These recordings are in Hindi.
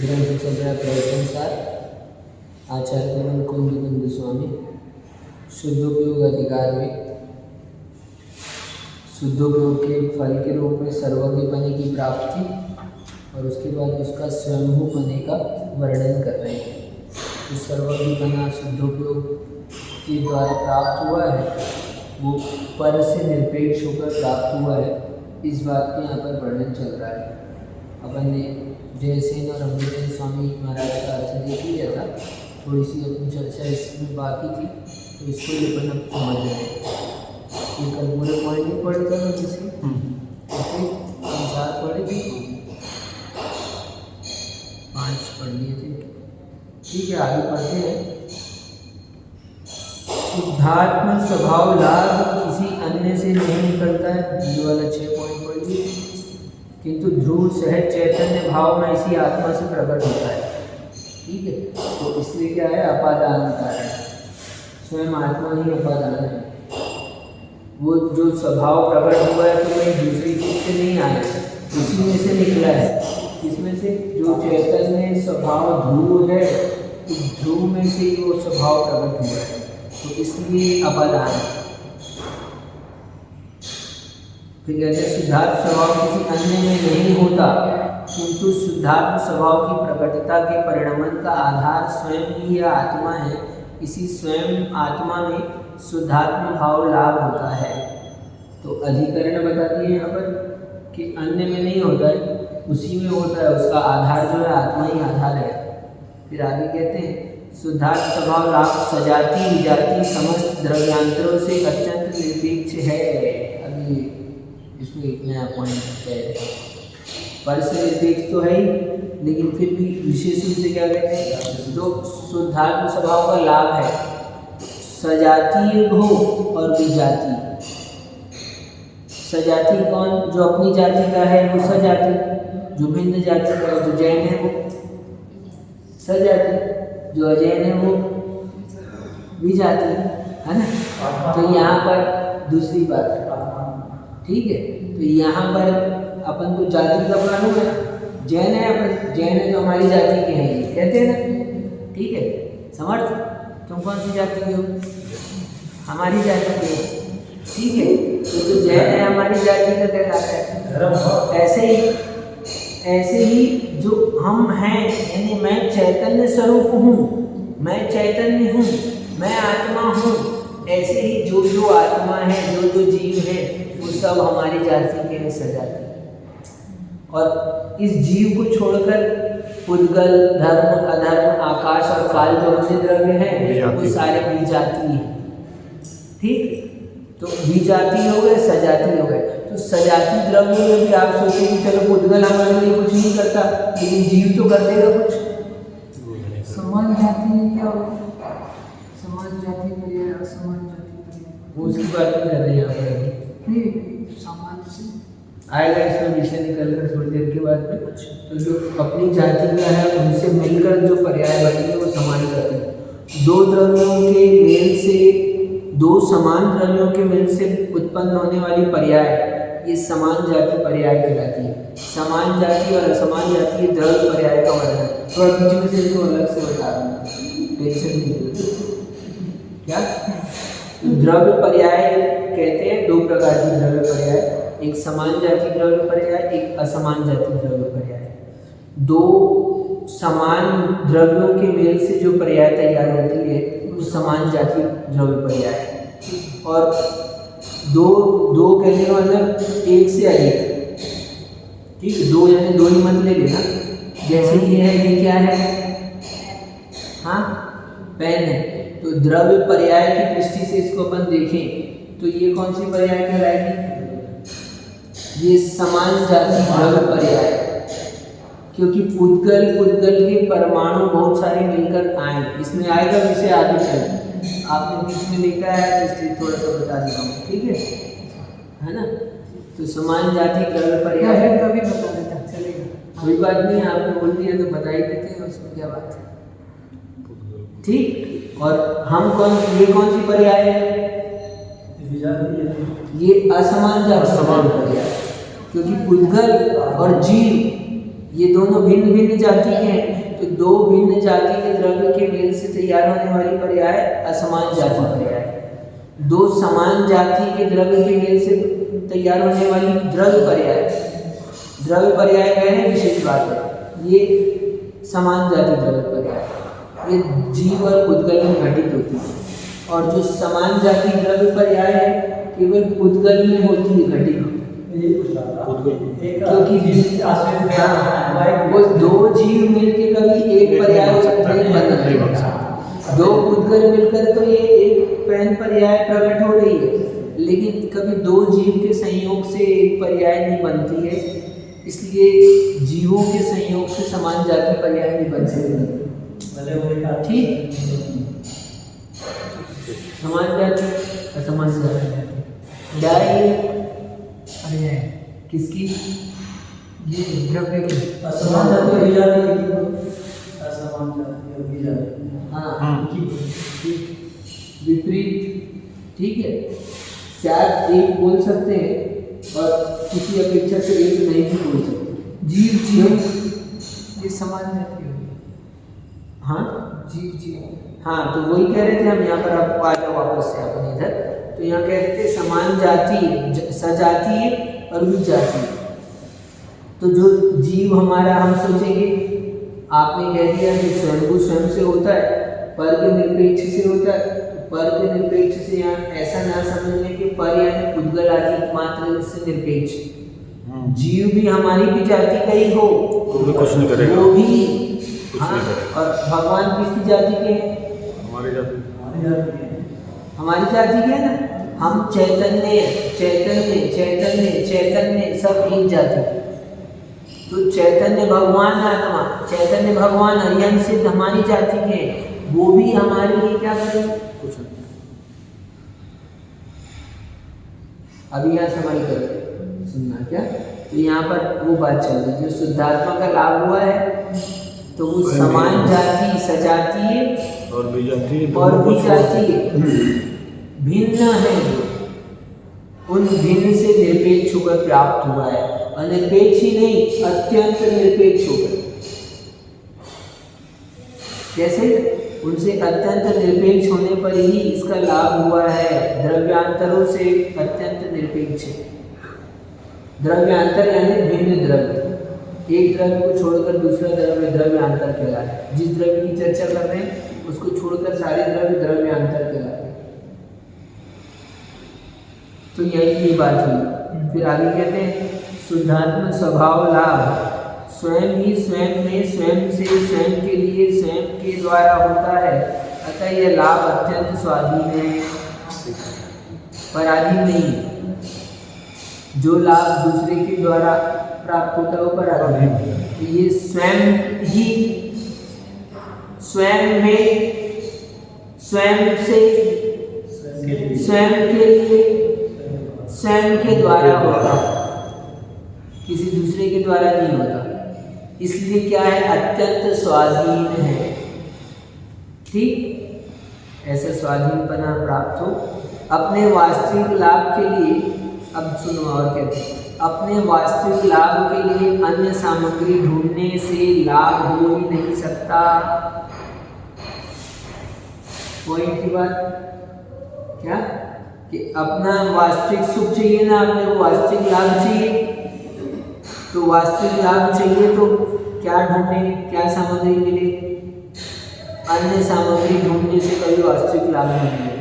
ग्रंथ चल रहा है प्रवचन सार आचार्य एवं कुंदबिंदु स्वामी शुद्धोपयोग अधिकार में शुद्धोपयोग के फल के रूप में सर्वज्ञपने की प्राप्ति और उसके बाद उसका स्वयंभूपने का वर्णन कर रहे हैं। जो सर्वज्ञपना शुद्धोपयोग के द्वारा प्राप्त हुआ है वो पर से निरपेक्ष होकर प्राप्त हुआ है, इस बात का यहाँ पर वर्णन चल रहा है। अपन ने जयसेन और अमृतचंद स्वामी महाराज का अर्थ देख लिया था, थोड़ी सी अपनी चर्चा इसमें बाकी थी, तो इसको भी अपन अब समझ रहे हैं। ये कल पूरे पॉइंट नहीं पढ़े थे ना किसी चार पढ़े थे, 5 पढ़ लिए थे। ठीक है, आगे पढ़ते हैं। शुद्धात्म स्वभाव लाभ किसी अन्य से नहीं निकलता है, ये वाला 6 पॉइंट पढ़ लिए, किंतु ध्रुव सहज चैतन्य भाव में इसी आत्मा से प्रकट होता है। ठीक है, तो इसलिए क्या है, अपादान कारण, स्वयं आत्मा ही अपादान है। वो जो स्वभाव प्रकट हुआ है तो कहीं दूसरी चीज से नहीं आया, उसी में से निकला है। इसमें से जो चैतन्य स्वभाव ध्रुव है, उस ध्रुव में से वो स्वभाव प्रकट हुआ है, तो इसलिए अपादान है। फिर कहते हैं शुद्धात्म स्वभाव किसी अन्य में नहीं होता, किंतु शुद्धात्म स्वभाव की प्रकटता के परिणमन का आधार स्वयं ही यह आत्मा है। इसी स्वयं आत्मा में शुद्धात्म भाव लाभ होता है। तो अधिकरण बता दिए यहाँ पर कि अन्य में नहीं होता है, उसी में होता है। उसका आधार जो है आत्मा ही आधार है। फिर आगे कहते हैं शुद्धात्म स्वभाव लाभ सजाति विजाति समस्त द्रव्यांतरों से अत्यंत निरपेक्ष है। अभी इसमें एक नया पॉइंट है, पर से निरपेक्ष तो है ही, लेकिन फिर भी विशेष रूप से क्या कहते हैं, जो शुद्धात्म स्वभाव का लाभ है सजातीय भोग और विजाति। सजाति कौन, जो अपनी जाति का है वो सजाति, जो भिन्न जाति का है, जो जैन है वो सजाति, जो अजैन है वो विजाति, है ना। तो यहाँ पर दूसरी बात, ठीक है, तो यहाँ पर अपन को जाति का मालूम है, जैन है, अपन जैन है जो हमारी जाति के हैं, ये कहते हैं ना। ठीक है, समर्थ, तुम कौन सी जाति के हो, हमारी जाति के हो। ठीक है, तो जो जैन है हमारी जाति का कहलाता है। ऐसे ही जो हम हैं, यानी मैं चैतन्य स्वरूप हूँ, मैं चैतन्य हूँ, मैं आत्मा हूँ, ऐसे ही जो जो आत्मा है, जो जो जीव है, वो सब हमारी जाति के हैं, सजाति। और इस जीव को छोड़कर पुद्गल, धर्म, अधर्म, आकाश और काल जो अन्य द्रव्य हैं वो सारे विजाति हैं। ठीक, तो विजाति हो गए, सजाति हो गए। तो सजाति द्रव्य में भी आप सोचें कि चलो पुद्गल हमारे लिए कुछ नहीं करता, लेकिन जीव तो कर देगा कुछ। समान जाति क्या होगा, समान जाति पर्याय, असमान जाति पर्याय, उसकी बात नहीं कर रहे हैं यहाँ पर। समान से आएगा इसमें विषय निकल कर थोड़ी देर के बाद में। तो जो अपनी जाति का है उनसे मिलकर जो पर्याय बनेंगे वो समान जाति। दो द्रव्यों के मेल से, दो समान द्रव्यों के मेल से उत्पन्न होने वाली पर्याय, ये समान जाति पर्याय कहलाती है। समान जाति और असमान जाति द्रव्य पर्याय का वर्णन, तो बीच में से इसको अलग से बता रहा हूँ, टेंशन नहीं। क्या द्रव्य पर्याय कहते हैं, 2 प्रकार की द्रव्य पर्याय, एक समान जाति द्रव्य पर्याय, एक असमान जाति द्रव्य पर्याय। 2 समान द्रव्यों के मेल से जो पर्याय तैयार होती है वो समान जाति द्रव्य पर्याय है। और दो कहने का मतलब एक से अधिक। ठीक, 2 यानी 2 ही मत ले लेना। जैसे ये है, ये क्या है, हाँ पेन है, तो द्रव्य पर्याय की दृष्टि से इसको अपन देखें तो ये कौन सी पर्याय कहलाएगी, ये समान जाति द्रव्य पर्याय। क्योंकि पुद्गल के परमाणु बहुत सारे मिलकर आए, इसमें आएगा विषय आगे चल, आपने बीच में लिखा है इसलिए थोड़ा सा बता देता हूँ। ठीक है ना। तो समान जाति द्रव्य पर्याय है, कभी बता देता चलेगा, कोई बात नहीं, आपने बोल दिया तो बता ही देते हैं, उसमें क्या बात है। ठीक, और हम ये कौन सी पर्याय है, ये असमान जाति पर्याय। क्योंकि पुद्गल और जीव ये दोनों भिन्न भिन्न जाति के हैं, तो दो भिन्न जाति के द्रव्य के मेल से तैयार होने वाली पर्याय असमान जाति पर्याय। दो समान जाति के द्रव्य के मेल से तैयार होने वाली द्रव्य पर्याय, द्रव्य पर्याय कहने विशेष बात है, ये समान जाति द्रव्य पर्याय, ये जीव और पुद्गल में घटित होती है। और जो समान जाति द्रव्य पर्याय है केवल पुद्गल में होती है घटित, क्योंकि वो दो जीव मिलकर कभी एक पर्याय नहीं बन सकते। दो पुद्गल मिलकर तो ये एक पैन पर्याय प्रकट हो रही है, लेकिन कभी दो जीव के संयोग से एक पर्याय नहीं बनती है, इसलिए जीवों के संयोग से समान जाति पर्याय नहीं बन सकती। ठीक, समान जाति असमान जाति डायरेक्ट पर्याय किसकी, ये द्रव्य की असमान जाति हो जाती है, असमान जाति हो जाती है। हाँ, विपरीत, ठीक है, शायद एक बोल सकते हैं और किसी अपेक्षा से एक नहीं भी बोल सकते। जीव जीव ये समान जाति होगी। हाँ, जीव जीव, हाँ, तो वही कह रहे थे हम यहाँ पर, आपको आ जाओ वापस से अपन इधर, तो यहाँ कह रहे थे समान जाति सजातीय और विजातीय। तो जो जीव हमारा, हम सोचेंगे, आपने कह दिया कि स्वयंभू स्वयं से होता है, पर के निरपेक्ष से होता है, पर के निरपेक्ष से यहाँ ऐसा ना समझने कि पर यानी पुद्गल आदि मात्र इससे निरपेक्ष, जीव भी हमारी भी जाति का ही हो, वो भी कुछ नहीं करेगा, वो भी कुछ नहीं करेगा। और भगवान किसकी जाति के हैं? हमारी जाति, हमारी जाति के है ना। हम चैतन्य चैतन्य चैतन्य चैतन्य सब एक जाति, तो चैतन्य भगवान आत्मा, चैतन्य भगवान हरिहंस सिद्ध हमारी जाति के हैं, वो भी हमारे लिए क्या करें? कुछ नहीं। अभी यहाँ समाई कर सुनना क्या, तो यहाँ पर वो बात चल रही जो शुद्धात्मा का लाभ हुआ है, तो वो समान जाति सजातीय और विजातीय भिन्न है, उन भिन्न से निरपेक्ष होकर प्राप्त हुआ है। अनिरपेक्ष ही नहीं, अत्यंत निरपेक्ष होकर। कैसे? उनसे अत्यंत निरपेक्ष होने पर ही इसका लाभ हुआ है। द्रव्यांतरों से अत्यंत निरपेक्ष है। द्रव्यांतर यानी भिन्न द्रव्य, एक द्रव्य को छोड़कर दूसरा द्रव्य द्रव्यांतर कहलाता है। जिस द्रव्य की चर्चा कर रहे हैं उसको छोड़कर सारे द्रव्य द्रव्यांतर कहलाते हैं। तो यही ये बात हुई। फिर आगे कहते हैं शुद्धात्म स्वभाव लाभ स्वयं ही स्वयं में स्वयं से स्वयं के लिए स्वयं के द्वारा होता है, अतः यह लाभ अत्यंत स्वाधीन है, पराधीन नहीं। जो लाभ दूसरे के द्वारा प्राप्त होता है वो पराधीन है। ये स्वयं ही स्वयं में स्वयं से स्वयं के लिए स्वयं के द्वारा होता है, किसी दूसरे के द्वारा नहीं होता। इसलिए क्या है? अत्यंत स्वाधीन है। ठीक, ऐसा स्वाधीनपना प्राप्त हो अपने वास्तविक लाभ के लिए। अब सुनो और कहते हैं, अपने वास्तविक लाभ के लिए अन्य सामग्री ढूंढने से लाभ हो ही नहीं सकता। पॉइंट की बात क्या कि अपना वास्तविक सुख चाहिए ना, अपने को वास्तविक लाभ चाहिए, तो वास्तविक लाभ चाहिए तो क्या ढूंढे, क्या सामग्री मिले? अन्य सामग्री ढूंढने से कभी वास्तविक लाभ नहीं मिलेगा।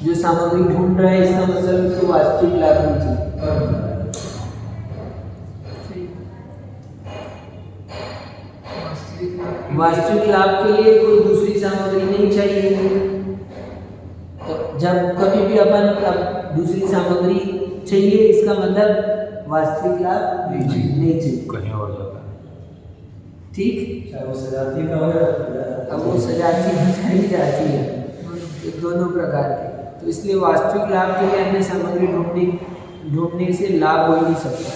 जो सामग्री ढूंढ रहा है इसका मतलब उसको वास्तविक लाभ नहीं चाहिए। वास्तविक लाभ के लिए कोई दूसरी सामग्री नहीं चाहिए। तो जब कभी भी अपन दूसरी सामग्री चाहिए, इसका मतलब वास्तविक लाभ नहीं चाहिए, कहीं और जाता है। ठीक, चाहे वो सजाती का हो या अब वो सजाती ही जाती है, दोनों प्रकार के। तो इसलिए वास्तविक लाभ के लिए अन्य सामग्री ढूंढने से लाभ हो ही नहीं सकता।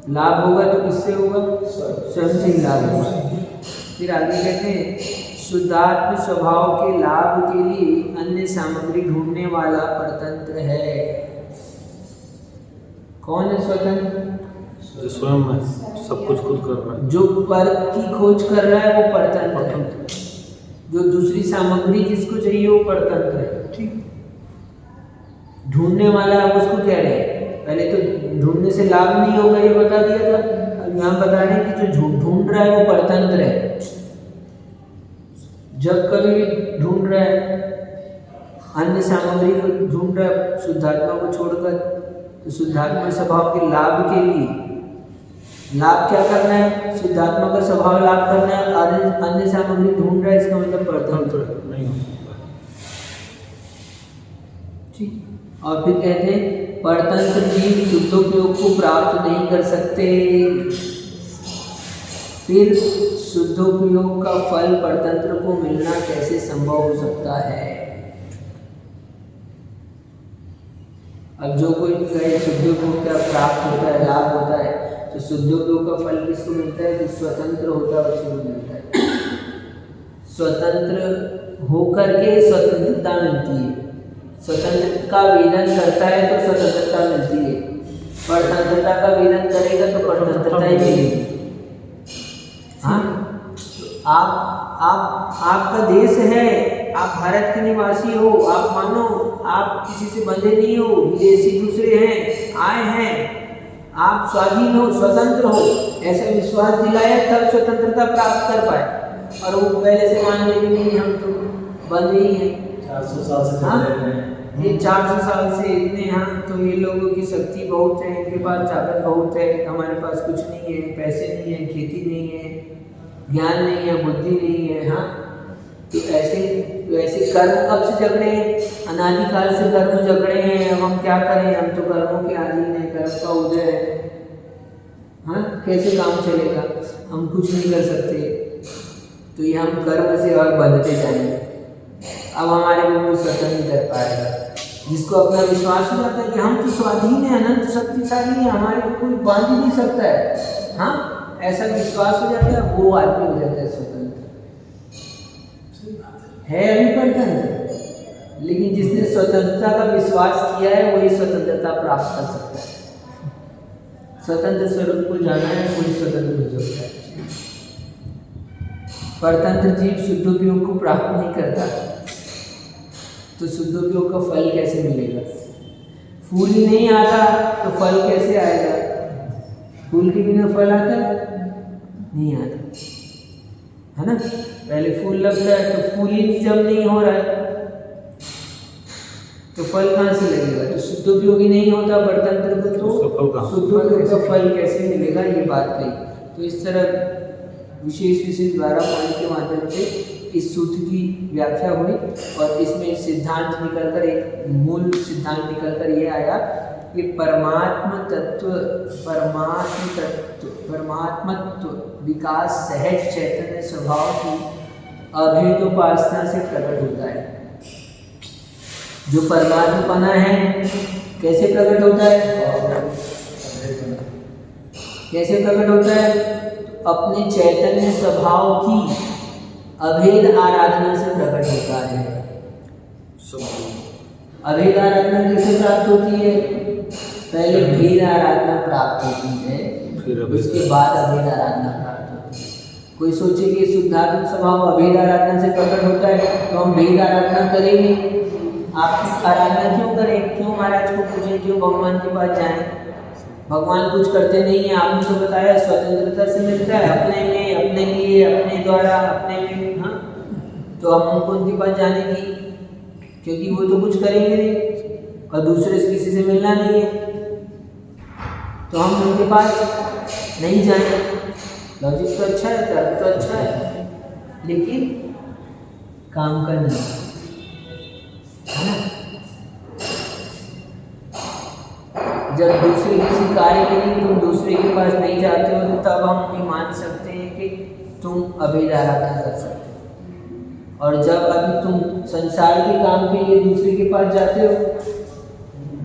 लाभ होगा तो किससे होगा? स्वयं से ही लाभ होगा। फिर आगे कहते हैं शुद्धात्म स्वभाव के लाभ के लिए अन्य सामग्री ढूंढने वाला परतंत्र है। कौन है स्वतंत्र? जो स्वयं है, सब कुछ खुद कर रहा है। जो पर की खोज कर रहा है वो परतंत्र है। जो दूसरी सामग्री जिसको चाहिए वो परतंत्र है। ठीक, ढूंढने वाला आप उसको कह रहे हैं, पहले तो ढूंढने से लाभ नहीं होगा ये बता दिया था। अब यहाँ बता रहे हैं कि जो ढूंढ रहा है वो परतंत्र है। जब कभी भी ढूंढ रहा है, अन्य सामग्री को ढूंढ रहा है शुद्धात्मा को छोड़कर, तो शुद्धात्मा स्वभाव के लाभ के लिए, लाभ क्या करना है, शुद्धात्मा का स्वभाव लाभ करना है, अन्य सामग्री ढूंढ रहा है, इसका मतलब परतंत्र नहीं हो सकता। ठीक, और फिर कहते हैं परतंत्र जीव शुद्धोपयोग को प्राप्त नहीं कर सकते। फिर शुद्धोपयोग का फल परतंत्र को मिलना कैसे संभव हो सकता है? अब जो कोई कहे शुद्धोपयोग क्या प्राप्त होता है, लाभ होता है, तो शुद्धोपयोग का फल किसको मिलता है? जो स्वतंत्र होता है उसको मिलता है। स्वतंत्र होकर के स्वतंत्रता मिलती है। स्वतंत्रता का वेदन करता है तो स्वतंत्रता मिलती है। परतंत्रता का वेदन करेगा तो परतंत्रता ही मिलेगी। हाँ, आपका देश है, आप भारत के निवासी हो, आप मानो आप किसी से बंधे नहीं हो, विदेशी दूसरे हैं, आए हैं, आप स्वाधीन हो, स्वतंत्र हो, ऐसा विश्वास दिलाया तब स्वतंत्रता प्राप्त कर पाए। और वो पहले से मान ले कि नहीं हम तो बंधे ही हैं, 400 साल से हाँ, चल रहे हैं। ये 400 साल से इतने, हाँ, तो ये लोगों की शक्ति बहुत है, इनके पास ताकत बहुत है, हमारे पास कुछ नहीं है, पैसे नहीं है, खेती नहीं है, ज्ञान नहीं है, बुद्धि नहीं है। हाँ, तो ऐसे कर्म कब से जग रहे हैं? अनादिकाल से कर्म जग रहे हैं। अब हम क्या करें, हम तो कर्मों के अधीन है, कर्म का उदय है। हाँ, कैसे काम चलेगा, हम कुछ नहीं कर सकते, तो ये हम कर्म से और बंधते जाएंगे। अब हमारे को कोई स्वतंत्र नहीं कर पाएगा। जिसको अपना विश्वास हो जाता है कि हम तो स्वाधीन है, अनंत शक्तिशाली है, हमारे को कोई बांध ही नहीं सकता है, हाँ, ऐसा विश्वास हो जाता है, वो आदमी हो जाता है स्वतंत्र। है अभी परतंत्र, लेकिन जिसने स्वतंत्रता का विश्वास किया है वही स्वतंत्रता प्राप्त कर सकता है। स्वतंत्र स्वरूप को जाना है, कोई स्वतंत्र हो सकता है। परतंत्र जीव शुद्धोपयोग को प्राप्त नहीं करता, तो शुद्धोपयोग का फल कैसे मिलेगा? फूल ही नहीं आता तो फल कैसे आएगा? फूल के बिना फल आता नहीं आता, है ना? पहले फूल लगता है, तो फूल ही जब नहीं हो रहा है तो फल कहाँ से लगेगा? तो शुद्धोपयोगी नहीं होता परतंत्र को, तो शुद्धोपयोग का फल कैसे मिलेगा? ये बात कही। तो इस तरह विशेष 12 पॉइंट के माध्यम से इस सूत्र की व्याख्या हुई, और इसमें सिद्धांत निकलकर, एक मूल सिद्धांत निकलकर ये आया कि परमात्मत्व विकास सहज चैतन्य स्वभाव की अभेद उपासना से प्रकट होता है। जो परमात्मपना है कैसे प्रकट होता है? कैसे प्रकट होता है? अपने चैतन्य स्वभाव की अभेद आराधना से प्रकट होता है। अभेद आराधना कैसे प्राप्त होती है? पहले भेद आराधना प्राप्त होती है, उसके बाद अभेद आराधना प्राप्त होती है। कोई सोचे कि शुद्धात्म स्वभाव अभेद आराधना से प्रकट होता है, तो हम भेद आराधना करेंगे। आप आराधना क्यों करें? क्यों महाराज को पूछें? क्यों भगवान के पास जाएं? भगवान कुछ करते नहीं है, आपने तो बताया स्वतंत्रता से मिलता है, अपने में, अपने लिए, अपने द्वारा, अपने में। हाँ, तो हम उनको उनके पास जाने की, क्योंकि वो तो कुछ करेंगे नहीं और दूसरे से किसी से मिलना नहीं है, तो हम उनके पास नहीं जाएं। लॉजिक तो अच्छा है, तर्क तो अच्छा है, लेकिन काम का नहीं है ना। जब दूसरे किसी कार्य के लिए तुम दूसरे के पास नहीं जाते हो, तो तब हम ये मान सकते हैं कि तुम अभेद आराधना कर सकते हो। और जब अभी तुम संसार के काम के लिए दूसरे के पास जाते हो,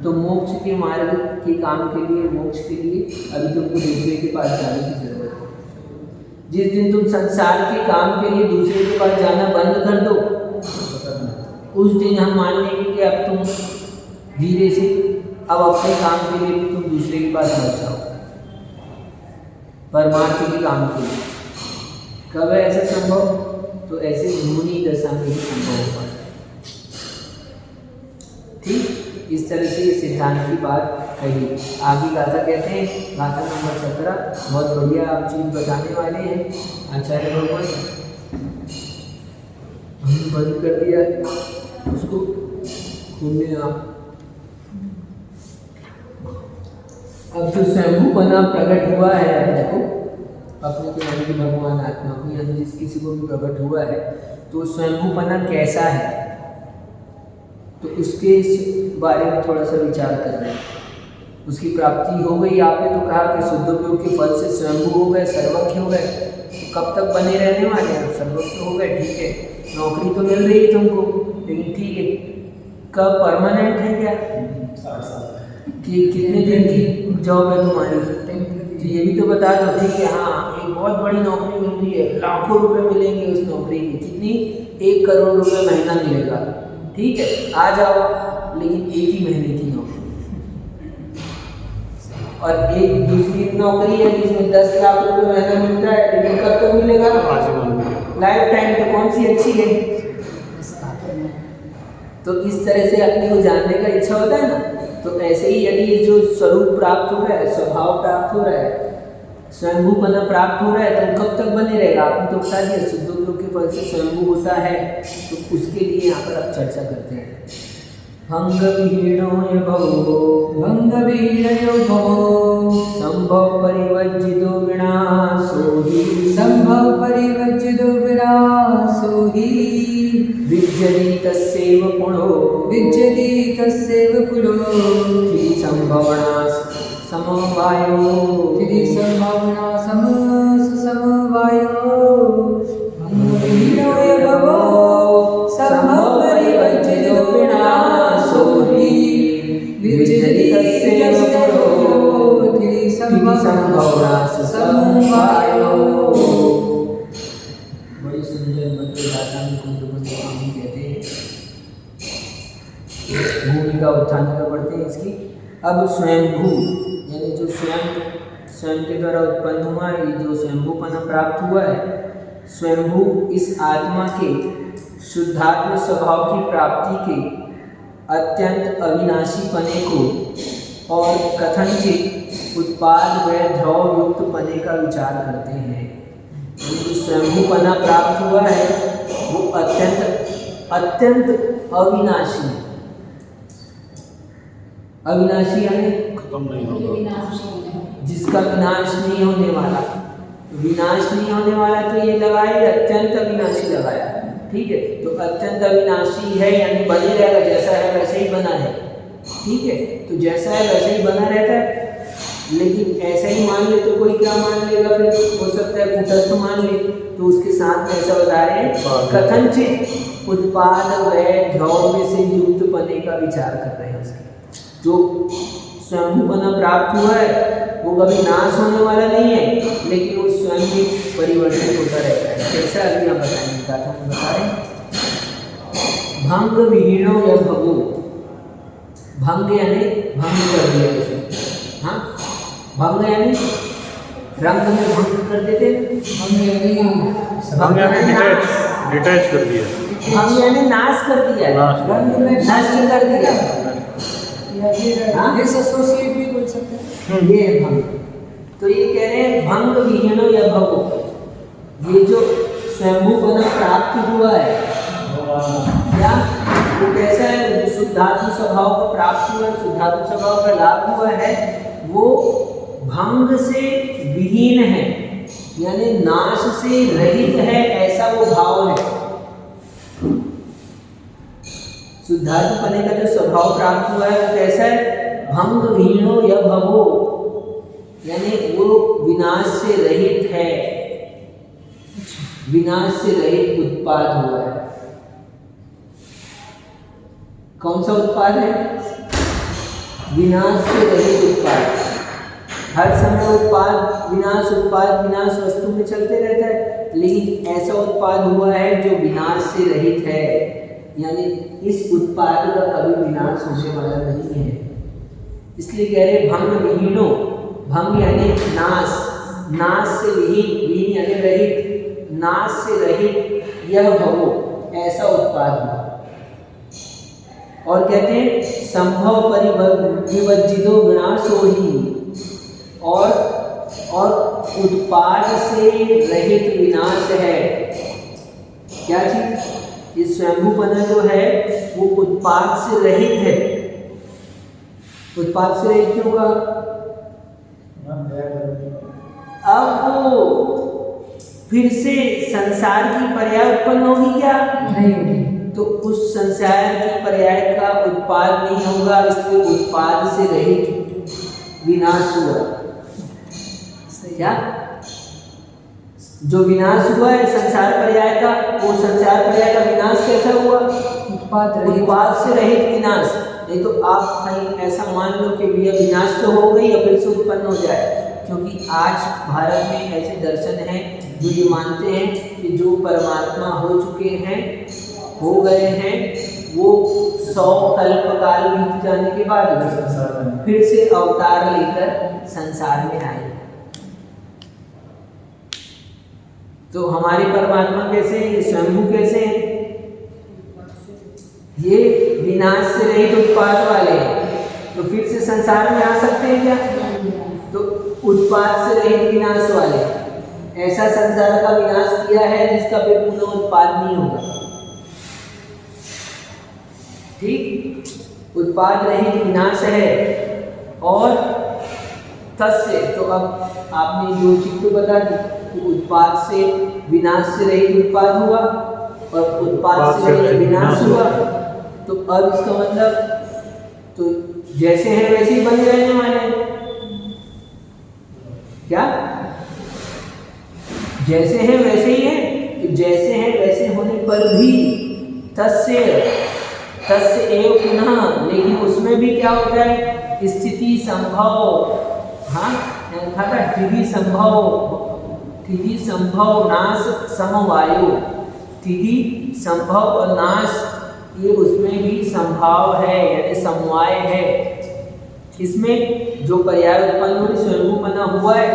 तो मोक्ष के मार्ग के काम के लिए, मोक्ष के लिए अभी तुमको दूसरे के पास जाने की जरूरत है। जिस दिन तुम संसार के काम के लिए दूसरे के पास जाना बंद कर दो, उस दिन हम मान लेंगे कि अब तुम धीरे से अब अपने काम के लिए भी तुम दूसरे के पास मत जाओ। परमार्थ के काम के लिए। कब है ऐसा संभव? तो ऐसे मुनि दशा में ही संभव हो पाता है। ठीक, इस तरह से सिद्धांत की बात कही। आगे गाथा कहते हैं, गाथा नंबर 17, बहुत बढ़िया आप चीज बताने वाले हैं आचार्य भगवान। हमने बंद कर दिया उसको खोलने। आप अब जो स्वयंभूपना प्रकट हुआ है अपने को यानी कि भगवान आत्मा को या जिस किसी को भी प्रकट हुआ है, तो स्वयंभूपना कैसा है, तो उसके बारे में थोड़ा सा विचार कर रहे हैं। उसकी प्राप्ति हो गई, आपने तो कहा कि शुद्धोपयोग के फल से स्वयंभू हो गए, सर्वज्ञ हो गए, तो कब तक बने रहने वाले हैं? सर्वज्ञ हो गए, ठीक है, नौकरी तो मिल रही है तुमको, लेकिन ठीक है, कब परमानेंट है क्या? कि कितने दिन की जॉब है तुम्हारी? तो ये भी तो बता दो। ठीक है, हाँ, एक बहुत बड़ी नौकरी मिल रही है, लाखों रुपए मिलेंगे उस नौकरी की। कितनी? 1 करोड़ रुपए महीना मिलेगा। ठीक है, आ जाओ, लेकिन एक ही महीने की नौकरी। और एक दूसरी नौकरी है जिसमें 10 लाख रुपए महीना मिलता है, लेकिन कब तो मिलेगा? Life time. तो कौन सी अच्छी है? तो इस तरह से अपने को जानने का इच्छा होता है ना। तो ऐसे ही यदि जो स्वरूप प्राप्त हो रहा है, स्वभाव प्राप्त हो रहा है, स्वयंभूपना प्राप्त हो रहा है, तो कब तक बने रहेगा? आपने तो बता दिया शुद्धोपयोग के फल से स्वयंभू होता है। तो उसके लिए यहाँ पर आप चर्चा करते हैं। भंग विहीणो य भवो, भंग विहीणो भवो, संभव परिवर्जितो विनाशो हि, संभव परिवर्जितो विनाशो हि, विद्यते तस्यैव पुरो, विद्यते तस्यैव पुरो, त्रि संभवना समवायो, त्रि संभवना समवायो, भंग विहीणो य भवो, संभव परिवर्जितो विनाशो हि, विद्यते तस्यैव पुरो, त्रि संभवना समवायो। बड़ी सुंदर मंत्र गाथा में कुंड स्वामी कहते हैं। भूमिका उत्थान का पढ़ते हैं इसकी। अब स्वयंभू यानी जो स्वयं के द्वारा उत्पन्न हुआ है, जो स्वयंभूपना प्राप्त हुआ है, स्वयंभू इस आत्मा के शुद्धात्म स्वभाव की प्राप्ति के अत्यंत अविनाशी पने को और कथनचित उत्पाद व ध्रुव युक्त पने का विचार करते हैं। जो स्वयंभूपना प्राप्त हुआ है वो अत्यंत अविनाशी है। अविनाशी यानी खत्म नहीं होगा, जिसका विनाश नहीं होने वाला। विनाश नहीं होने वाला तो ये लगाए अत्यंत अविनाशी लगाया। ठीक है, तो अत्यंत अविनाशी है यानी बने रहेगा, जैसा है वैसे ही बना है। ठीक है, तो जैसा है वैसे ही बना रहता है। लेकिन ऐसा ही मान ले तो कोई क्या मान लेगा? फिर हो सकता है कुटस्थ मान ले। तो उसके साथ में ऐसा बता रहे हैं, कथनचित उत्पाद व ध्रुव से युक्त पने का विचार कर रहे हैं। उसके जो स्वयंभूपना प्राप्त हुआ है वो कभी नाश होने वाला नहीं है, लेकिन वो स्वयं भी परिवर्तित होता रहता है। कैसा अभी आप बताएंगे? गाथा में बता रहे भंग विहीणो य भवो। भंग यानी भंग कर दिया उसे। हाँ, भंग यानी रंग में भंग कर देते। भंग यानी डिटैच कर दिया। भंग यानी नाश कर दिया, रंग में नष्ट कर दिया। डिसएसोसिएट भी बोल सकते हैं। ये है भंग। तो ये कह रहे हैं भंग विहीणो य भवो। ये जो स्वयंभूपना प्राप्त हुआ है क्या वो कैसा है? जो शुद्धात्म स्वभाव को प्राप्त हुआ है, शुद्धात्म स्वभाव का लाभ हुआ है, वो भंग से विहीन है यानी नाश से रहित है, ऐसा वो भाव है। शुद्धात्मपने का जो स्वभाव प्राप्त हुआ है वो कैसा है? भंग विहीणो य भवो यानी वो विनाश से रहित है, विनाश से रहित उत्पाद हुआ है। कौन सा उत्पाद है? विनाश से रहित उत्पाद। हर समय उत्पाद विनाश वस्तु में चलते रहता है, लेकिन ऐसा उत्पाद हुआ है जो विनाश से रहित है, यानी इस उत्पाद का कभी विनाश होने वाला नहीं है। इसलिए कह रहे भंग विहीणो। भंग यानी नाश, नाश से विहीन यानी रहित, नाश से रहित यह भवो, ऐसा उत्पाद हुआ। और कहते हैं संभव परिविवर्जितो विनाशो ही, और उत्पाद से रहित विनाश है। क्या चीज? ये स्वयंभूपना जो है वो उत्पाद से रहित है। उत्पाद से रहित क्यों कहा? अब वो फिर से संसार की पर्याय उत्पन्न होगी क्या? नहीं होगी। तो उस संसार की पर्याय का उत्पाद नहीं होगा, इसलिए उत्पाद से रहित विनाश हुआ। क्या? जो विनाश हुआ है संसार पर्याय का, वो संसार पर्याय का विनाश कैसा हुआ? उत्पाद से रहित विनाश। नहीं तो आप कहीं ऐसा मान लो कि यह विनाश तो हो गई और फिर से उत्पन्न हो जाए, क्योंकि आज भारत में ऐसे दर्शन हैं जो ये मानते हैं कि जो परमात्मा हो चुके हैं, हो गए हैं, वो 100 कल्प काल बीत जाने के बाद फिर से अवतार लेकर संसार में आए। तो हमारे परमात्मा कैसे हैं? ये स्वयंभू कैसे हैं? ये विनाश से रहित उत्पाद वाले हैं, तो फिर से संसार में आ सकते हैं क्या? तो उत्पाद से रहित विनाश वाले, ऐसा संसार का विनाश किया है जिसका फिर पुनः उत्पाद नहीं होगा। ठीक, उत्पाद रहित विनाश है। और तस्य, तो अब आपने जो चीज तो बता दी कि उत्पाद से विनाश से रहित उत्पाद हुआ और उत्पाद से रहित विनाश हुआ। तो अब इसका मतलब तो जैसे हैं वैसे ही बने रहने वाले हैं। क्या? जैसे हैं वैसे ही हैं। तो जैसे हैं वैसे होने पर भी तस्य एव पुनः, लेकिन उसमें भी क्या होता है? स्थिति संभव, हाँ लिखा था स्थिति संभव नाश समवायो, स्थिति संभव और नाश ये उसमें भी संभाव है यानी समवाय है। इसमें जो पर्याय उत्पन्न हुई स्वयंभूपना हुआ है,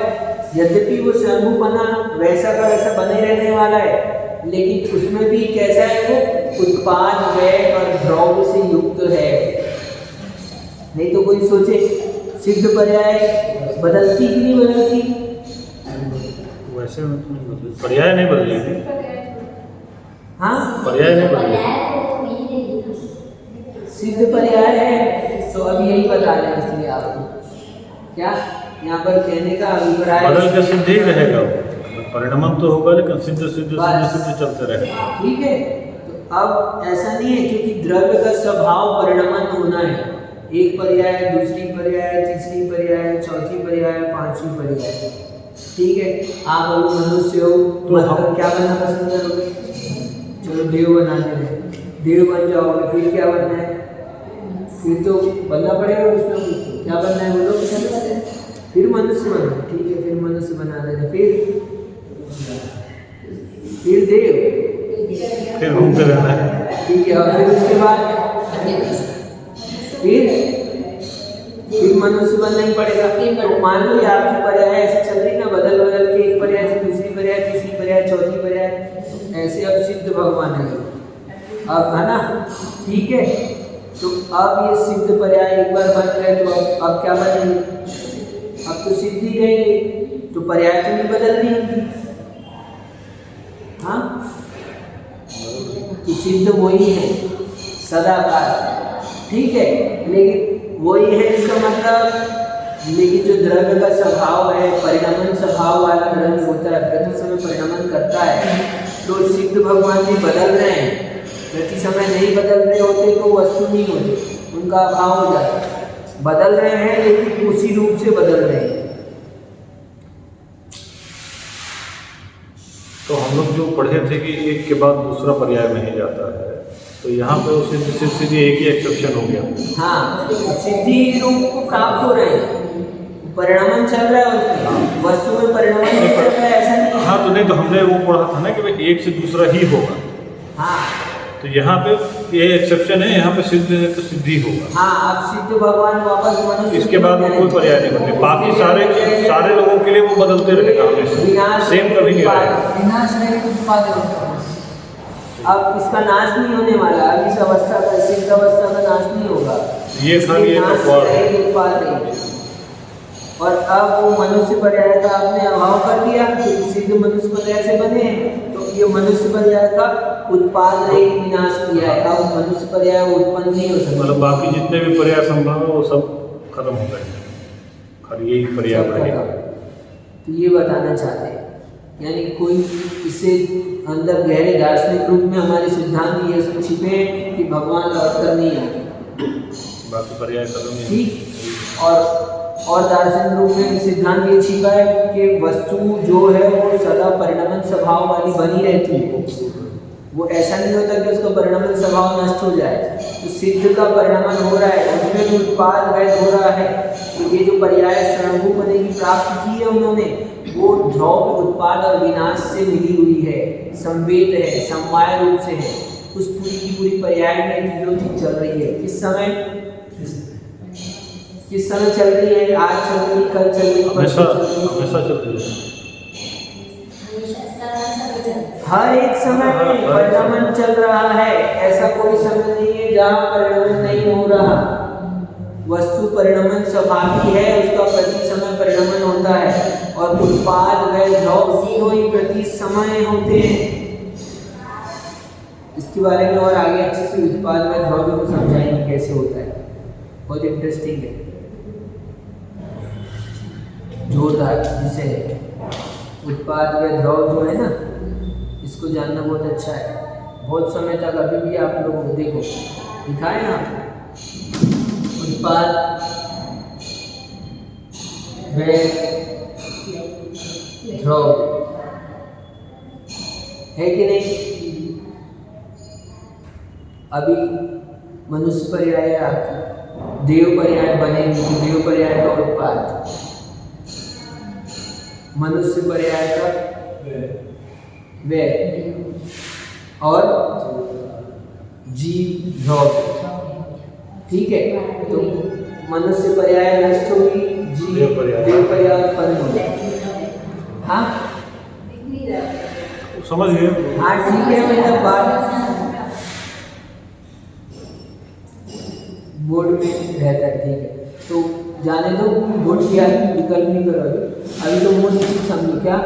यद्यपि वो स्वयंभूपना वैसा का वैसा बने रहने वाला है, लेकिन उसमें भी कैसा है? वो उत्पाद व्यय और द्रव्य से युक्त है। नहीं तो कोई सोचे सिद्ध पर्याय बदलती कि नहीं बदलती? वैसे पर्याय नहीं बदलेगी। हाँ, पर्याय नहीं बदलेगी। सिद्ध पर्याय है तो अब यही बता रहे हैं, इसलिए आपको क्या यहाँ पर कहने का अभिप्राय बदल के सिद्ध ही रहेगा, परिणमन तो होगा लेकिन सिद्ध चलते रहेगा। ठीक है, तो अब ऐसा नहीं है क्योंकि द्रव्य का स्वभाव परिणमन होना है। एक पर्याय, दूसरी पर्याय, तीसरी पर्याय, चौथी पर्याय, पांचवी पर्याय। ठीक है, आप अगर मनुष्य हो तो मतलब क्या बनना पसंद करोगे? चलो देव बनाने में, देव बन जाओगे, फिर क्या बनना है? फिर तो बनना पड़ेगा उसमें, क्या बनना है बोलो? फिर मनुष्य बनना। ठीक है, फिर मनुष्य बना देना, फिर देव, फिर घूमते रहना है। ठीक है, और फिर उसके बाद फिर मनुष्य बनना ही पड़ेगा। तो मान लो आपकी पर्याय ऐसे चल रही ना, बदल के एक पर्याय से दूसरी पर्याय, तीसरी पर्याय, चौथी पर्याय, ऐसे अब सिद्ध भगवान है अब, है ना? ठीक है, तो अब ये सिद्ध पर्याय एक बार बन गए तो अब क्या बनेंगे? अब तो सिद्ध ही कहेंगे, तो पर्याय तो नहीं बदलनी होगी। हाँ, तो सिद्ध वही है सदाकाल। ठीक है, लेकिन वही है इसका मतलब, लेकिन जो द्रव्य का स्वभाव है, परिणमन स्वभाव वाला द्रव्य होता है, प्रति समय परिणमन करता है, तो सिद्ध भगवान भी बदल रहे हैं। प्रति समय नहीं बदल रहे होते तो वस्तु नहीं होती, उनका अभाव हो जाता। बदल रहे हैं लेकिन उसी रूप से बदल रहे हैं। तो हम लोग जो पढ़े थे कि एक के बाद दूसरा पर्याय नहीं जाता है, तो यहाँ पे उसी सीधे एक ही एक्सेप्शन हो गया। हाँ, सिद्धि रूप को प्राप्त हो रहे हैं, परिणमन चल रहा है उसमें, वस्तु में परिणमन नहीं चल रहा है, ऐसा नहीं है। हाँ, तो नहीं तो हमने वो पढ़ा था ना कि भाई एक से दूसरा ही होगा। हाँ, तो यहाँ पे ये एक्सेप्शन है, यहाँ पे सिद्ध है तो सिद्धि होगा। हाँ, अब सिद्ध भगवान वापस मनुष्य इसके बाद वो कोई पर्याय नहीं बदले, बाकी सारे लोगों के लिए वो बदलते रहेगा हमेशा, सेम कभी नहीं रहेगा। विनाश रहित उत्पाद होता है। अब इसका नाश नहीं होने वाला, अब इस अवस्था का, सिद्ध अवस्था का नाश नहीं होगा, ये खाली एक अपवाद है। उत्पाद है। और अब वो मनुष्य पर्याय का आपने अभाव कर दिया, क्योंकि सिद्ध मनुष्य पर्याय से बने हैं, तो ये मनुष्य पर्याय का उत्पाद रहित विनाश किया है। अब मनुष्य पर्याय उत्पन्न नहीं हो सकता, मतलब बाकी जितने भी पर्याय संभव है वो सब खत्म हो गए, खाली यही पर्याय रहेगा। तो ये बताना चाहते हैं, यानी कोई इससे अंदर गहरे दार्शनिक रूप में हमारे सिद्धांत ये इसमें छिपे हैं कि भगवान लौट कर नहीं आते, बाकी पर्याय खत्म नहीं। ठीक। और दार्शनिक रूप में सिद्धांत ये छिपा है कि वस्तु जो है वो सदा परिणमन स्वभाव वाली बनी रहती है, वो ऐसा नहीं होता कि उसका परिणमन स्वभाव नष्ट हो जाए। तो सिद्ध का परिणमन हो रहा है, उसमें भी उत्पाद वैध हो रहा है। तो ये जो पर्याय स्वयंभू पने की प्राप्ति की है उन्होंने, वो ध्रुव उत्पाद और विनाश से मिली हुई है, संवेद है, समवाय रूप से है। उस पूरी की पूरी पर्याय में जो चीज चल रही है, किस समय चल रही है, आज चल रही, कल चल रही, हमेशा चल रही है। हर एक समय में परिणमन चल रहा है, ऐसा कोई समय नहीं है जहाँ परिणमन नहीं हो रहा। वस्तु परिणमन स्वाभाविक है, उसका प्रति समय परिणमन होता है, और उत्पाद व ध्रुव तीनों ही प्रति समय होते हैं। इसके बारे में और आगे अच्छे से उत्पाद व ध्रुव को समझाएंगे कैसे होता है, बहुत इंटरेस्टिंग है, जोरदार विषय है। उत्पाद व ध्रुव जो है ना, इसको जानना बहुत अच्छा है। बहुत समय तक अभी भी आप लोग देखो दिखाए ना, उत्पाद व ध्रुव है कि नहीं। अभी मनुष्य पर्याय है आपकी, देव पर्याय बनेगी तो देव पर्याय का उत्पाद, मनुष्य पर्याय का वे, और जीव ध्रुव, ठीक है। तो मनुष्य पर्याय नष्ट होगी, जीव देव पर्याय उत्पन्न होगी। हाँ समझ गए। हाँ ठीक है, मतलब बात बोर्ड में रहता है, ठीक है। तो जाने दो, बोर्ड किया विकल्प नहीं करोगे, अभी तो मूल चीज समझो क्या।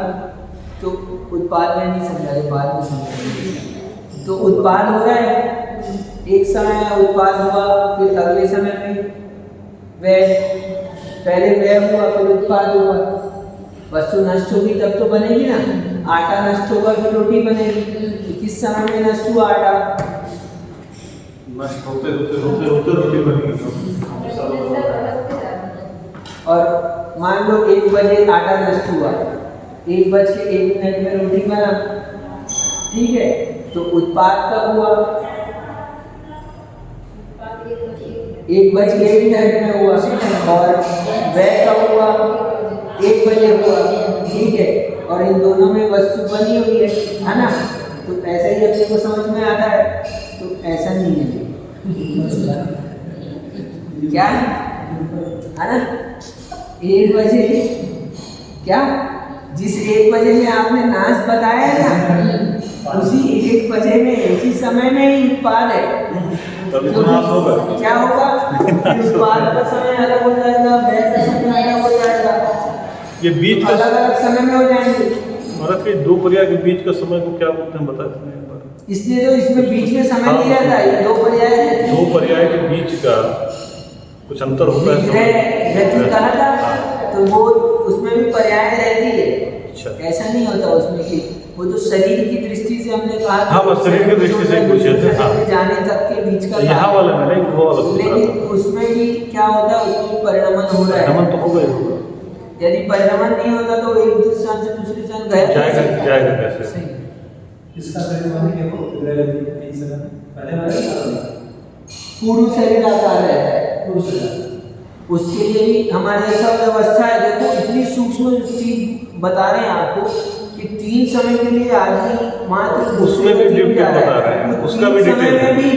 तो उत्पाद में नहीं समझा, बाद में समझाएंगे। तो उत्पाद हो रहा है, एक समय उत्पाद हुआ, फिर अगले समय में वह, पहले वह हुआ फिर उत्पाद हुआ। वस्तु नष्ट होगी तब तो बनेगी ना, आटा नष्ट होगा फिर रोटी बनेगी। तो किस समय में नष्ट हुआ आटा? नष्ट होते रोटी बनेगी। और मान लो 1 बजे आटा नष्ट हुआ, 1:01 में रोटी बना, ठीक है। तो उत्पाद कब हुआ? 1:01 में हुआ, और वह कब हुआ? 1 बजे हुआ, ठीक है। और इन दोनों में वस्तु बनी हुई है ना। तो ऐसा ही अपने को समझ में आता है। तो ऐसा नहीं है क्या है ना, 1 बजे क्या, जिस 1 बजे में आपने नाश बताया है ना, उसी 1 बजे में, उसी समय में ही उत्पाद है। तभी तो नाश होगा। क्या होगा? उत्पाद का समय अलग हो जाएगा, व्यय का समय अलग हो जाएगा, ये बीच का अलग अलग समय में हो जाएंगे। महाराज के 2 पर्याय के बीच का समय को क्या बोलते हैं बताए? इसलिए तो इसमें बीच में समय नहीं रहता है, 2 पर्याय है। 2 पर्याय के बीच का कुछ अंतर होता है, कहा था, तो वो उसमें भी पर्याय रहती है। अच्छा, ऐसा नहीं होता उसमें कि वो तो शरीर की दृष्टि से हमने कहा था। हाँ, बस शरीर की दृष्टि से पूछे थे, हाँ। जाने तक के बीच का यहाँ वाले में नहीं, वो वाला। लेकिन उसमें भी क्या होता है, उसमें परिणमन हो रहा है। परिणमन तो होगा ही। यदि परिणमन नहीं होता तो एक स्थान से दूसरे स्थान जाएगा कैसे? इसका शरीर वाले के पूर्ण शरीर आकार रहता है, उसके लिए भी हमारे सब व्यवस्था है। देखो इतनी सूक्ष्म चीज बता रहे हैं आपको कि 3 समय के लिए आदमी मात्र उसमें भी डिटेल बता रहे हैं, उसका भी डिटेल में भी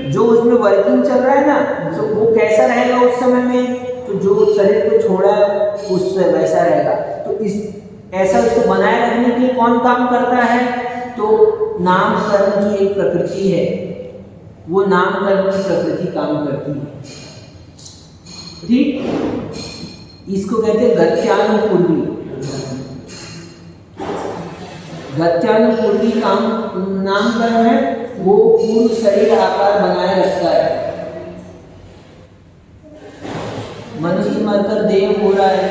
जो उसमें वर्किंग चल रहा है ना, तो वो कैसा रहेगा उस समय में, तो जो शरीर को छोड़ा है उससे वैसा रहेगा। तो इस ऐसा उसको बनाए रखने के लिए कौन काम करता है, तो नाम कर्म की एक प्रकृति है, वो नाम कर्म की प्रकृति काम करती है। ठीक, इसको कहते हैं गत्यानुपूर्वी। गत्यानुपूर्वी काम नाम कर्म है, वो पूर्ण शरीर आकार बनाए रखता है। मनुष्य मरकर देव हो रहा है,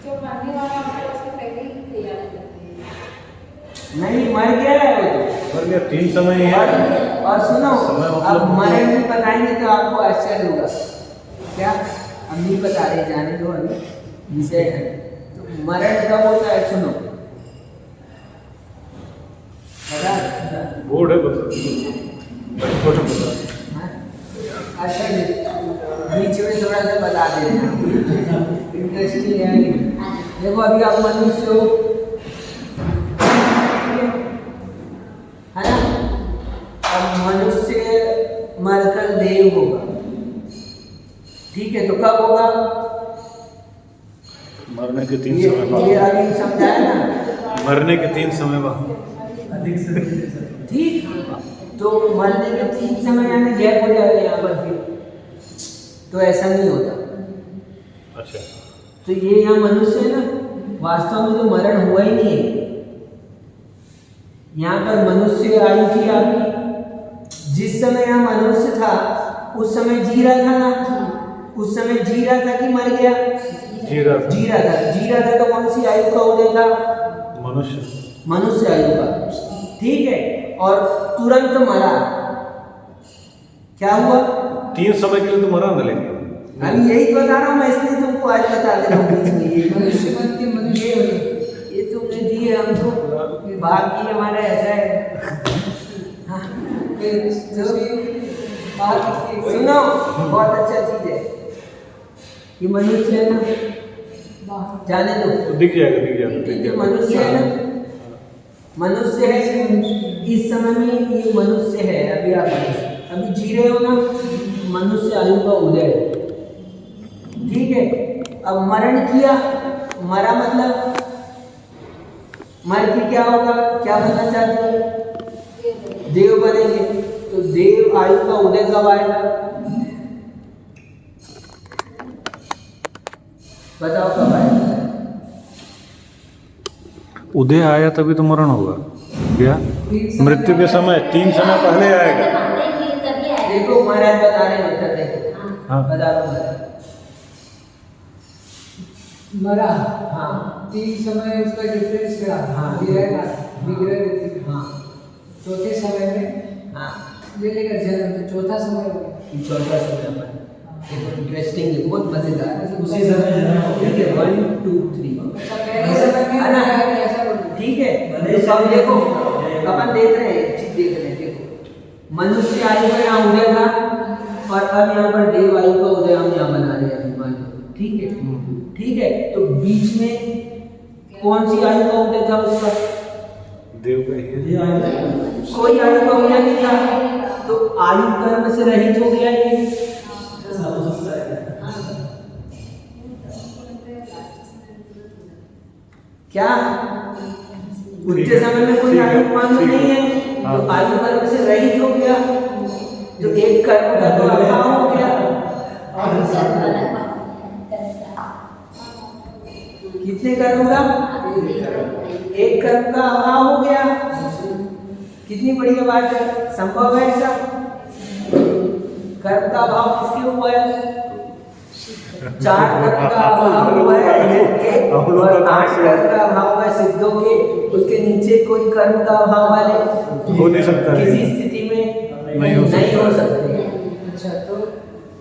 जो मरने वाला होता है उसके पहले ही तैयारी करते हैं। नहीं मर गया है वो तो। मर गया, 3 समय ही है। और सुनो, समय मतलब अब मरण भी बताएंगे तो आपको आश्चर्य होगा। क्या हम नहीं बता रहे, जाने दो, अभी विषय है। तो मरण कब होता है, सुनो बता। बोर्ड है, बता। हाँ? अच्छा बीच में थोड़ा सा बता दे रहे हैं, इंटरेस्टिंग है। देखो अभी आप मनुष्य हो, है ना, अब मनुष्य मरकर देव होगा, ठीक है, तो कब होगा, मरने के 3 ये समय बाद। अभी समझाया ना। मरने के 3 समय बाद। ठीक, तो मरने के 3 समय यानी गैप हो जाएगा यहाँ पर, फिर तो ऐसा नहीं होता। अच्छा, तो ये यहाँ मनुष्य है ना, वास्तव में तो मरण हुआ ही नहीं है। यहाँ पर मनुष्य आयु थी आपकी, जिस समय यहाँ मनुष्य था उस समय जी रहा था ना, उस समय जी रहा था कि मर गया, जी रहा था। तो कौन सी आयु का उदय था, मनुष्य आयु का, ठीक है। और तुरंत मरा, क्या हुआ, 3 समय के लिए तो मरा ना, लेकिन अभी यही तो बता रहा हूँ मैं, इसलिए तुमको आज बता दे रहा हूँ बीच में। ये मनुष्य बन के मनुष्य ये तुमने दिए हमको, बाकी हमारा ऐसा है। हाँ, जो भी बात की सुनो, बहुत अच्छा चीज है ये मनुष्य है ना, जाने दो, दिख जाएगा। ठीक है, मनुष्य है ना, मनुष्य है इस समय में, ये मनुष्य है। अभी आप अभी जी रहे हो ना, मनुष्य आयु का उदय है, ठीक है। अब मरण किया, मरा मतलब मर के क्या होगा, क्या बनना चाहते हो, देव बनेंगे। तो देव आयु का उदय कब आएगा, बताओ कब आएगा, उदय आया तभी तो मरण होगा क्या, मृत्यु के समय 3 समय पहले आएगा। देखो महाराज बता रहे हैं, उत्तर देखो, हाँ, बता दो मरा, हाँ 3 समय उसका डिफरेंस क्या, हाँ। विग्रह रीति, हाँ चौथे समय में हाँ, ले लेकर जन्म, तो चौथा समय हो गया। चौथा समय पर देखो, इंटरेस्टिंग है, बहुत मजेदार है। उसी समय जन्म हो गया। ठीक है, 1 2 3 पहले समय में है ना? ऐसा बोलो। ठीक है, तो सब देखो, अपन देख रहे हैं, चीज देख रहे हैं। देखो मनुष्य आयु का यहाँ उदय था, और अब यहाँ पर देव आयु का उदय हम यहाँ बना रहे हैं, मान लो, ठीक है, ठीक है। तो बीच में कौन सी आयु का उदय था उसका, देव का ही है। कोई आयु का उदय नहीं था, तो आयु कर्म से रहित हो गया ये। क्या उठते समय में कोई आयु मान्य नहीं है, तो आयु कर्म से रहित हो गया, तो एक कर्म का तो अभाव हो गया। कितने कर्म का, एक कर्म का अभाव हो गया। कितनी बढ़िया बात है, संभव है ऐसा, कर्म का अभाव किसके हुआ है, 4 कर्म का अभाव हुआ है और 8 कर्म का अभाव हुआ है सिद्धों के, उसके नीचे कोई कर्म का अभाव वाले हो नहीं सकता, किसी स्थिति में नहीं हो सकते। अच्छा, तो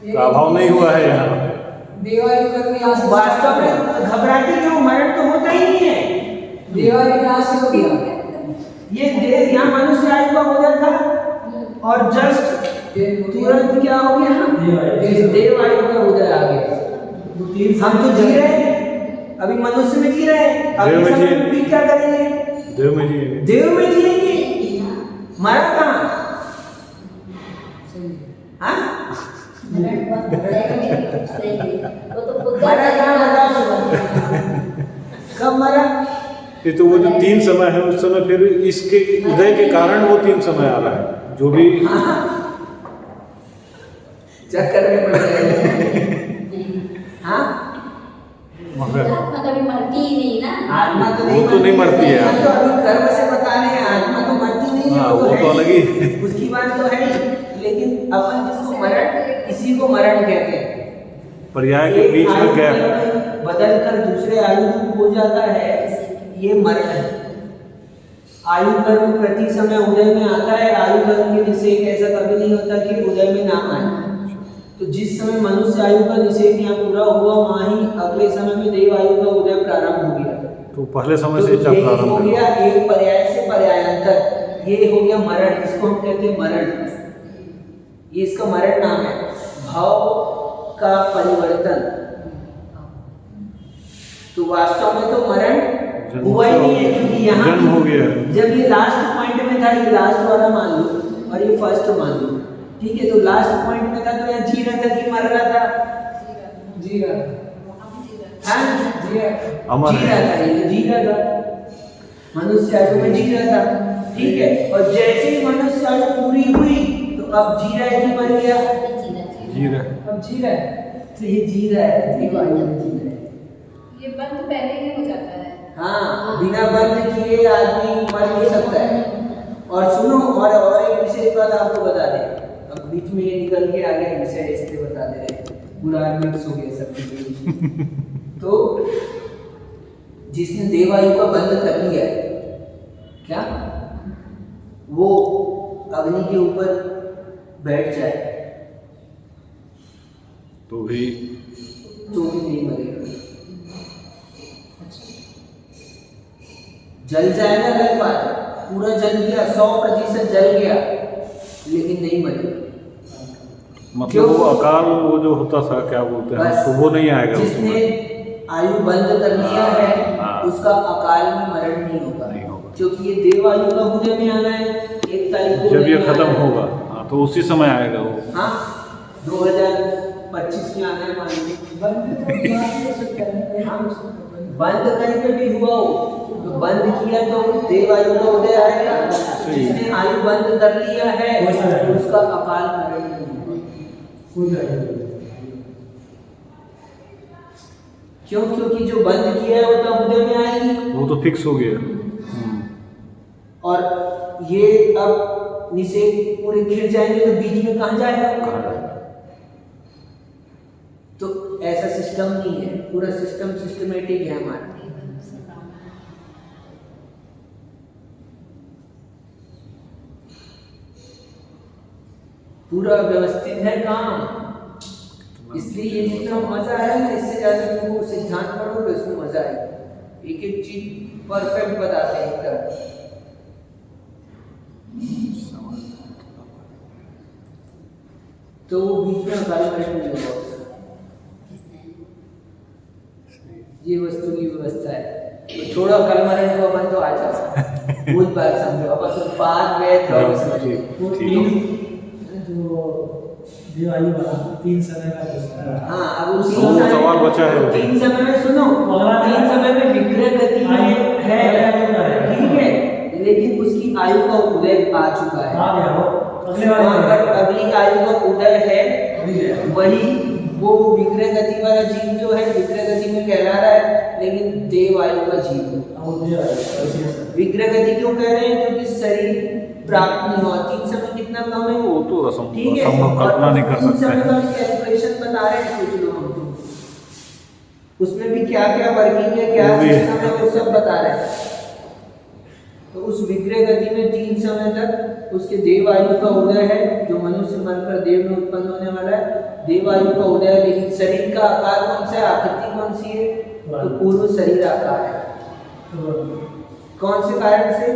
का अभाव नहीं हुआ है यहाँ। देवायु करने यहाँ से वास्तव में घबराते क्यों, मरण तो होता ही नहीं है। देवायु यहाँ से हो गया, ये देव यहाँ मनुष्य आयु का हो था, और जस्ट तुरंत क्या हो गया, देव आयु का उदय आ गया। हम तो जी रहे हैं, अभी मनुष्य में जी रहे हैं, अभी समय में भी क्या करेंगे, देव में जिएंगे। देव में जिएंगे, मरा कहाँ, सही है। हाँ सही वो तो बुद्ध मरा कहाँ बताओ कब मरा? ये तो वो जो 3 समय है उस समय फिर इसके उदय के कारण वो 3 समय आ रहा है जो भी चक्कर में पड़ गए। हाँ मगर आत्मा कभी मरती ही नहीं ना। आत्मा तो वो तो नहीं मरती है। आत्मा तो अभी कर्म से बता रहे हैं, आत्मा तो मरती नहीं है। हाँ, वो है तो अलग ही ही। उसकी बात तो है ही, लेकिन अपन जिसको मरण, इसी को मरण कहते हैं। पर्याय के एक बीच में आयु गैप। में बदल कर दूसरे आयु हो जाता है, ये मरण है। आयु कर्म प्रति समय उदय में आता है, आयु कर्म के निषेध ऐसा कभी नहीं होता कि उदय में ना आए। तो जिस समय मनुष्य आयु का निषेध यहाँ पूरा हुआ, वहाँ ही अगले समय में देव आयु का उदय प्रारंभ हो गया। तो पहले समय तो से यही प्रारंभ हो है। गया एक पर्याय से पर्यायांतर, ये हो गया मरण, इसको हम कहते हैं मरण। ये इसका मरण नाम है, भाव का परिवर्तन। तो वास्तव में तो मरण हुआ ही नहीं है, क्योंकि यहाँ जन्म हो गया है। जब ये लास्ट पॉइंट में था, ये लास्ट वाला मान लो और ये फर्स्ट मान लो, ठीक है। तो लास्ट पॉइंट में था तो यहाँ जी रहा था कि मर रहा था? जी रहा हाँ जी रहा अमर जी है। रहा था, ये जी रहा था, मनुष्य आयु में जी रहा था, ठीक है। और जैसे ही मनुष्य आयु पूरी हुई तो अब जी रहा है कि मर गया? जी रहे। अब जी रहा है। तो ये जी रहा है, देव आयु में जी रहा है। ये बंद पहले ही हो जाता है। हाँ, बिना बंद किए आदमी मर नहीं सकता है। और सुनो, और एक विशेष बात आपको बता दें, अब बीच में ये निकल के आ गया विषय, इसलिए बता दे रहे हैं, पूरा मिक्स हो गया सब कुछ। तो जिसने देव आयु का बंद कर लिया है, क्या वो अग्नि के ऊपर बैठ जाए तो भी नहीं मरेगा। जल जाएगा अलग बात है, पूरा जल गया, 100% जल गया, लेकिन नहीं मरेगा। मतलब वो अकाल, वो जो होता था क्या बोलते हैं, बस तो वो नहीं आएगा जिसने उसमें। आयु बंद कर लिया है, हाँ। उसका अकाल में मरण नहीं होगा, नहीं होगा। क्योंकि ये देव आयु का उदय में आना है, 1 तारीख को जब ये उदय में खत्म आना है। होगा, हाँ, तो उसी समय आएगा वो। हाँ 2025 में आना है मान लीजिए। बंद कहीं पे भी हुआ हो तो बंद किया तो देव आयु का उदय आएगा। जिसने आयु बंद कर लिया है उसका अकाल मरण नहीं होगा। क्यों? क्योंकि जो बंद किया है वो तो उदय में आएगी, वो तो फिक्स हो गया। और ये अब निषेध पूरे खिल जाएंगे तो बीच में कहाँ जाएगा? तो ऐसा सिस्टम नहीं है, पूरा सिस्टम सिस्टमेटिक है हमारा। पूरा व्यवस्थित है काम, इसलिए ये जितना मजा है ना, इससे ज्यादा तुमको सिद्धांत पढ़ोगे उसमें मजा आएगा। एक एक चीज परफेक्ट बताते हैं एकदम। तो बीच में अकाल मरण नहीं होगा। ये वस्तु की व्यवस्था है। तो छोड़ो अकाल मरण को, अपन तो आ जाओ, बहुत बात समझो, अब अपन बाद में थोड़ा समझिए। वो जो देव आयु वाला 3 समय का जो है। हाँ, अब उसी वो सवाल बचा है। 3 समय में सुनो, 3 समय में विग्रह गति में है, ठीक है, लेकिन उसकी आयु का उदय आ चुका है। आ गया वो अगले वहाँ वाले पर अगली आयु का उदय है, वही वो विग्रह गति वाला जीव जो है विग्रह गति में कहला रहा है, लेकिन देव आयु का जीव। विग्रह गति क्यों कह रहे हैं? क्योंकि शरीर प्राप्त नहीं हुआ। 3 समय कितना कम है? वो तो ठीक है, असंभव, कल्पना नहीं कर 3 सकते समय का हैं। भी कैलकुलेशन बता रहे हैं, सोच लो हम तो उसमें भी क्या क्या वर्किंग है, क्या वो भी है। सिस्टम है, वो सब बता रहे हैं। तो उस विग्रह गति में 3 समय तक उसके देव आयु का उदय है, जो मनुष्य मरकर देव में उत्पन्न होने वाला है, देव आयु का उदय है। लेकिन शरीर का आकार कौन सा है, आकृति कौन सी है? तो पूर्व शरीर आकार है। कौन से कारण से?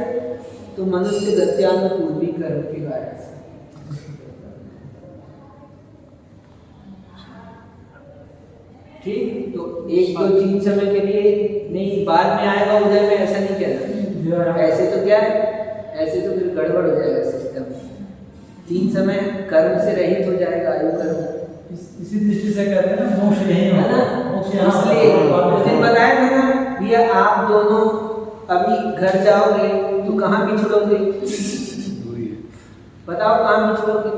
तो मनुष्य गत्यान पूर्वी कर्म के कारण से। ठीक, तो 1 2 3 समय के लिए नहीं, बाद में आएगा उदय में, ऐसा नहीं कहना। ऐसे तो क्या है, ऐसे तो फिर गड़बड़ हो जाएगा सिस्टम। 3 समय कर्म से रहित हो जाएगा आयु कर्म, इसी दृष्टि से कहते हैं ना मोक्ष यही है ना। होगा, मोक्ष यहाँ इसलिए होगा। उस दिन बताया था ना भैया, आप दोनों अभी घर जाओगे तो कहाँ बिछड़ोगे? बताओ कहाँ बिछड़ोगे?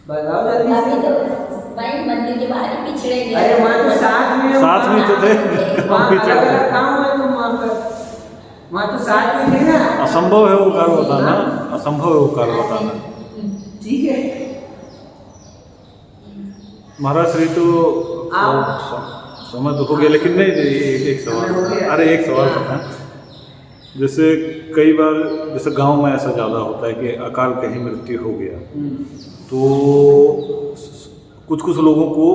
बताओ जल्दी अभी से। तो भाई मंदिर के बाहर ही पिछड़ेंगे। अरे वहाँ तो साथ में तो थे। वहाँ अलग अलग काम है, तुम वहाँ पर, वहाँ तो साथ में थे ना। असंभव है वो कार्य बताना, असंभव है वो कार्य बताना। ठीक है। महाराज श्री तो समय तो हो गया, लेकिन नहीं एक सवाल, अरे एक सवाल था। जैसे कई बार जैसे गांव में ऐसा ज़्यादा होता है कि अकाल कहीं मृत्यु हो गया, तो कुछ लोगों को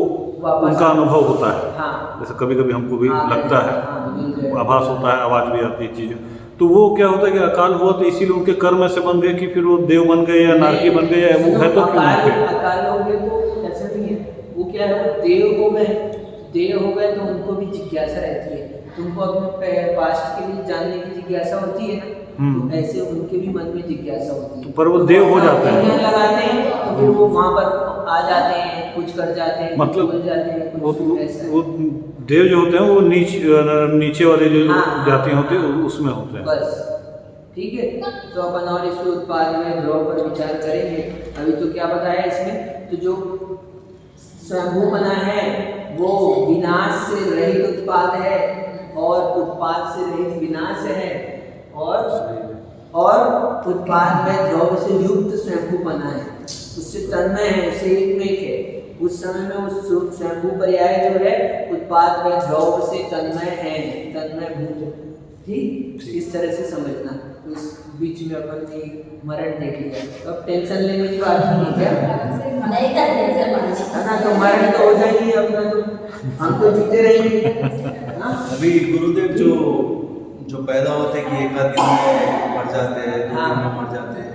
उनका अनुभव होता है। हाँ। जैसे कभी कभी हमको भी लगता है, हाँ, आभास होता है, आवाज़ भी आती है चीज़ें, तो वो क्या होता है कि अकाल हुआ तो इसीलिए उनके कर्म ऐसे बन गए कि फिर वो देव बन गए या नारकी बन गए, या वो है तो क्यों नहीं है? अकाल हो गए तो ऐसा नहीं है, वो क्या है, वो देव हो गए। देव हो गए तो उनको भी जिज्ञासा रहती है, तुमको अपने पास्ट के लिए जानने की जिज्ञासा होती है ना, तो ऐसे उनके भी मन में जिज्ञासा होती है। पर वो देव हो जाते हैं, लगाते हैं तो फिर वो वहाँ पर आ जाते हैं, कुछ कर जाते हैं, मतलब कुछ जाते हैं, वो कुछ ऐसा। वो देव जो होते हैं वो नीचे वाले जो हाँ, जातियाँ होती है उसमें होते हैं। बस ठीक है। तो अपन और इसके उत्पाद में ध्रुव पर विचार करेंगे। अभी तो क्या बताया इसमें, तो जो स्वयंभू बना है वो विनाश से रहित उत्पाद है, और उत्पाद से रहित विनाश है, और उत्पाद में ध्रुव से युक्त स्वयंभू बना है, उससे तन्मय है, उससे एक में एक है। उस समय में उस स्वयंभू पर्याय जो है उत्पाद में ध्रुव से तन्मय है, तन्मय भूत। ठीक, इस तरह से समझना। तो इस बीच में अपन ने मरण देख लिया, तो अब टेंशन लेने की बात नहीं है क्या? नहीं था टेंशन वाली। है ना, तो मरण तो हो जाएगी अपना, तो हम तो जीते रहेंगे। हाँ? अभी गुरुदेव जो पैदा होते कि एक आध दिन में मर जाते हैं, 2 दिन में मर जाते हैं,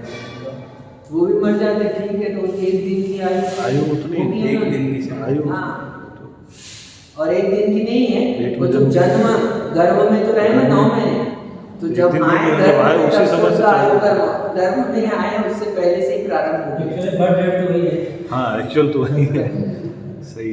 वो भी मर जाते, ठीक है। तो एक दिन की आयु उतनी होगी एक ना? दिन की आयु। हाँ, और एक दिन की नहीं है, पेट वो में जब जन्म गर्भ में तो रहे ना 9 महीने, तो एक जब दिन आए की गर्भ आए में उसी तब समय से उसका आयु चलेगा। गर्भ में आए उससे पहले से ही प्रारंभ हो गया। एक्चुअली बर्थ डेट तो वही है। हाँ, एक्चुअल तो वही है। सही।